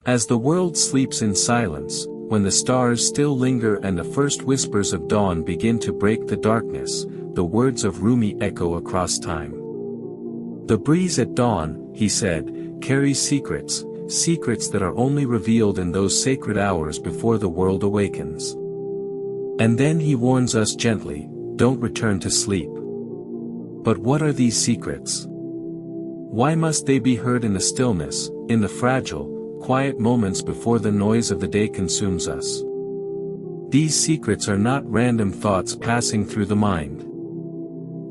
As the world sleeps in silence, when the stars still linger and the first whispers of dawn begin to break the darkness, the words of Rumi echo across time. The breeze at dawn, he said, carries secrets, secrets that are only revealed in those sacred hours before the world awakens. And then he warns us gently, don't return to sleep. But what are these secrets? Why must they be heard in the stillness, in the fragile, quiet moments before the noise of the day consumes us? These secrets are not random thoughts passing through the mind.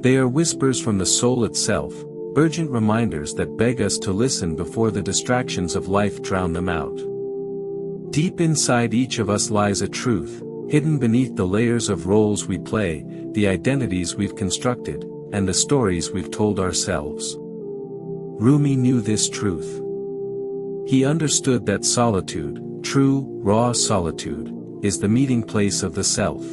They are whispers from the soul itself, urgent reminders that beg us to listen before the distractions of life drown them out. Deep inside each of us lies a truth, hidden beneath the layers of roles we play, the identities we've constructed, and the stories we've told ourselves. Rumi knew this truth. He understood that solitude, true, raw solitude, is the meeting place of the self.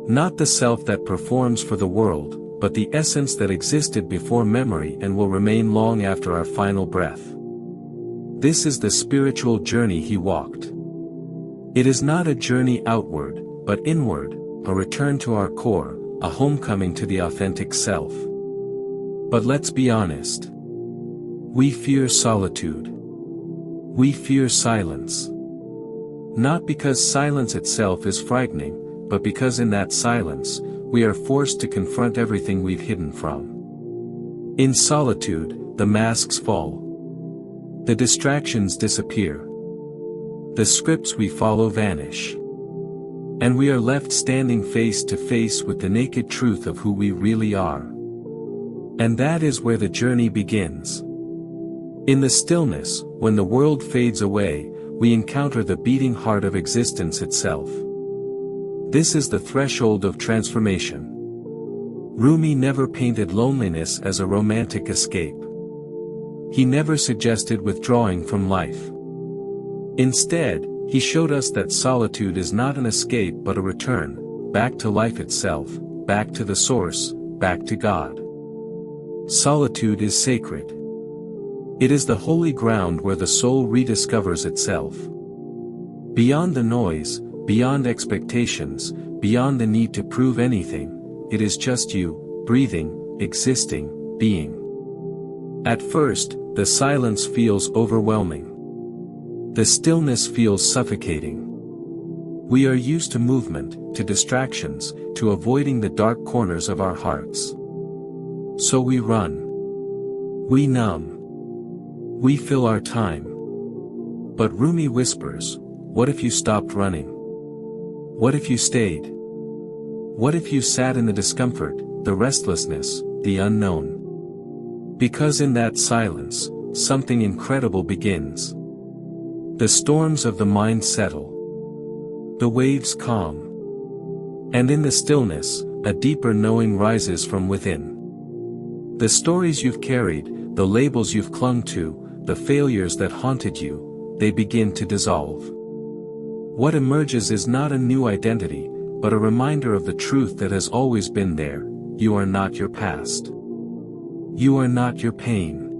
Not the self that performs for the world, but the essence that existed before memory and will remain long after our final breath. This is the spiritual journey he walked. It is not a journey outward, but inward, a return to our core, a homecoming to the authentic self. But let's be honest. We fear solitude. We fear silence. Not because silence itself is frightening, but because in that silence, we are forced to confront everything we've hidden from. In solitude, the masks fall. The distractions disappear. The scripts we follow vanish. And we are left standing face to face with the naked truth of who we really are. And that is where the journey begins. In the stillness, when the world fades away, we encounter the beating heart of existence itself. This is the threshold of transformation. Rumi never painted loneliness as a romantic escape. He never suggested withdrawing from life. Instead, he showed us that solitude is not an escape but a return, back to life itself, back to the source, back to God. Solitude is sacred. It is the holy ground where the soul rediscovers itself. Beyond the noise, beyond expectations, beyond the need to prove anything, it is just you, breathing, existing, being. At first, the silence feels overwhelming. The stillness feels suffocating. We are used to movement, to distractions, to avoiding the dark corners of our hearts. So we run. We numb. We fill our time. But Rumi whispers, what if you stopped running? What if you stayed? What if you sat in the discomfort, the restlessness, the unknown? Because in that silence, something incredible begins. The storms of the mind settle. The waves calm. And in the stillness, a deeper knowing rises from within. The stories you've carried, the labels you've clung to, the failures that haunted you, they begin to dissolve. What emerges is not a new identity, but a reminder of the truth that has always been there: you are not your past. You are not your pain.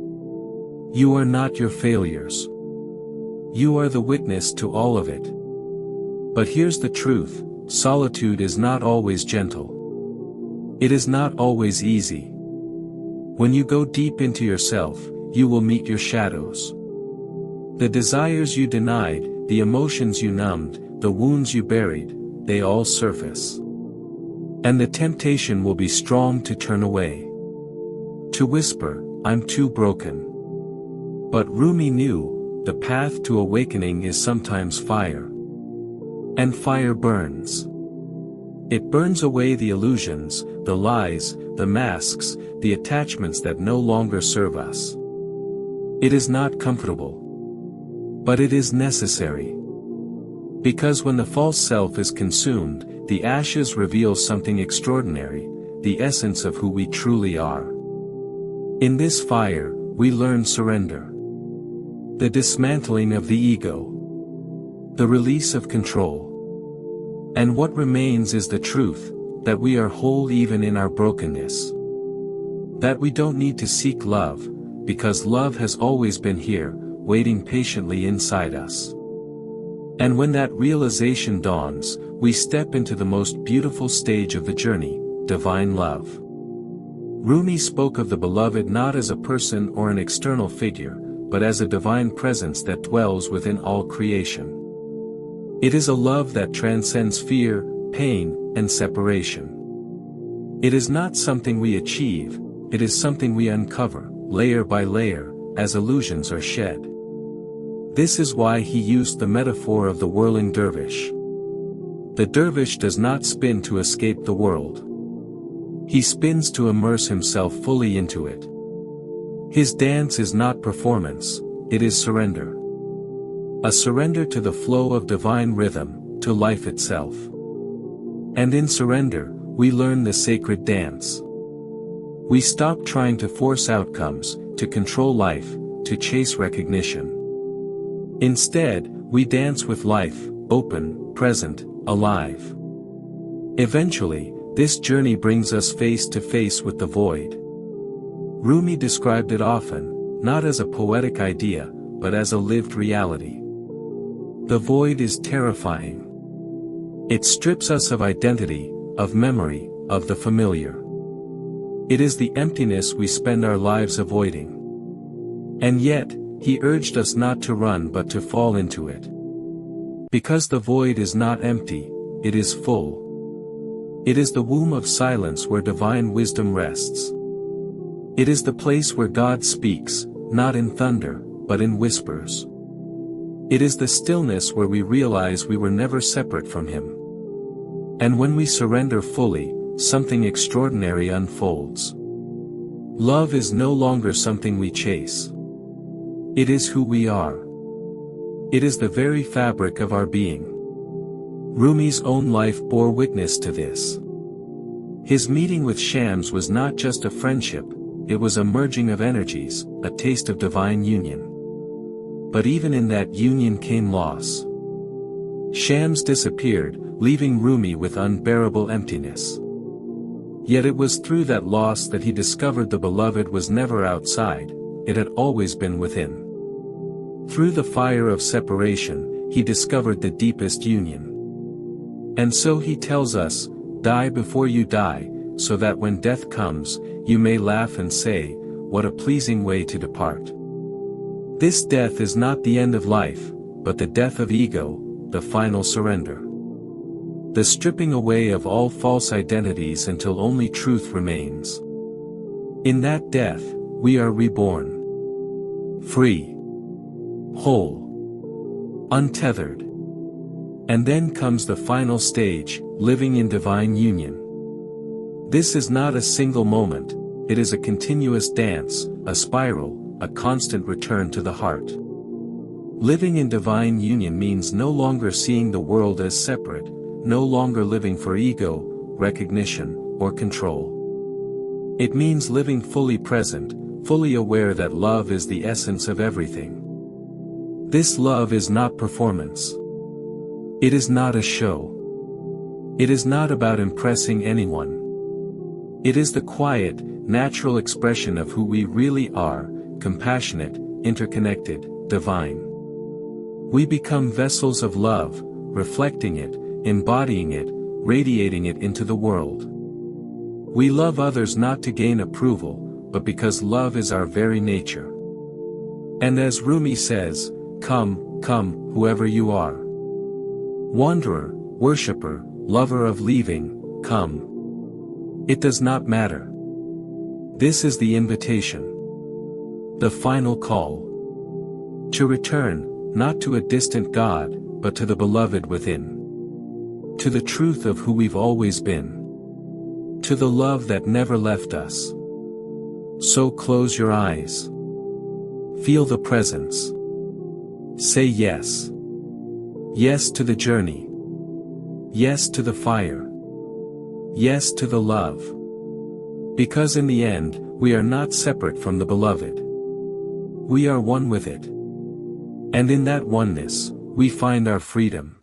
You are not your failures. You are the witness to all of it. But here's the truth: solitude is not always gentle. It is not always easy. When you go deep into yourself, you will meet your shadows. The desires you denied, the emotions you numbed, the wounds you buried, they all surface. And the temptation will be strong to turn away. To whisper, I'm too broken. But Rumi knew, the path to awakening is sometimes fire. And fire burns. It burns away the illusions, the lies, the masks, the attachments that no longer serve us. It is not comfortable. But it is necessary. Because when the false self is consumed, the ashes reveal something extraordinary, the essence of who we truly are. In this fire, we learn surrender. The dismantling of the ego. The release of control. And what remains is the truth, that we are whole even in our brokenness. That we don't need to seek love, because love has always been here, waiting patiently inside us. And when that realization dawns, we step into the most beautiful stage of the journey, divine love. Rumi spoke of the beloved not as a person or an external figure, but as a divine presence that dwells within all creation. It is a love that transcends fear, pain, and separation. It is not something we achieve, it is something we uncover, layer by layer, as illusions are shed. This is why he used the metaphor of the whirling dervish. The dervish does not spin to escape the world. He spins to immerse himself fully into it. His dance is not performance, it is surrender. A surrender to the flow of divine rhythm, to life itself. And in surrender, we learn the sacred dance. We stop trying to force outcomes, to control life, to chase recognition. Instead, we dance with life, open, present, alive. Eventually, this journey brings us face to face with the void. Rumi described it often, not as a poetic idea, but as a lived reality. The void is terrifying. It strips us of identity, of memory, of the familiar. It is the emptiness we spend our lives avoiding. And yet, he urged us not to run but to fall into it. Because the void is not empty, it is full. It is the womb of silence where divine wisdom rests. It is the place where God speaks, not in thunder, but in whispers. It is the stillness where we realize we were never separate from Him. And when we surrender fully, something extraordinary unfolds. Love is no longer something we chase. It is who we are. It is the very fabric of our being. Rumi's own life bore witness to this. His meeting with Shams was not just a friendship, it was a merging of energies, a taste of divine union. But even in that union came loss. Shams disappeared, leaving Rumi with unbearable emptiness. Yet it was through that loss that he discovered the beloved was never outside, it had always been within. Through the fire of separation, he discovered the deepest union. And so he tells us, die before you die, so that when death comes, you may laugh and say, what a pleasing way to depart. This death is not the end of life, but the death of ego, the final surrender. The stripping away of all false identities until only truth remains. In that death, we are reborn. Free. Whole. Untethered. And then comes the final stage, living in divine union. This is not a single moment, it is a continuous dance, a spiral, a constant return to the heart. Living in divine union means no longer seeing the world as separate, no longer living for ego, recognition, or control. It means living fully present, fully aware that love is the essence of everything. This love is not performance. It is not a show. It is not about impressing anyone. It is the quiet, natural expression of who we really are, compassionate, interconnected, divine. We become vessels of love, reflecting it, embodying it, radiating it into the world. We love others not to gain approval, but because love is our very nature. And as Rumi says, come, come, whoever you are. Wanderer, worshipper, lover of leaving, come. It does not matter. This is the invitation. The final call. To return, not to a distant God, but to the beloved within. To the truth of who we've always been. To the love that never left us. So close your eyes. Feel the presence. Say yes. Yes to the journey. Yes to the fire. Yes to the love. Because in the end, we are not separate from the beloved. We are one with it. And in that oneness, we find our freedom.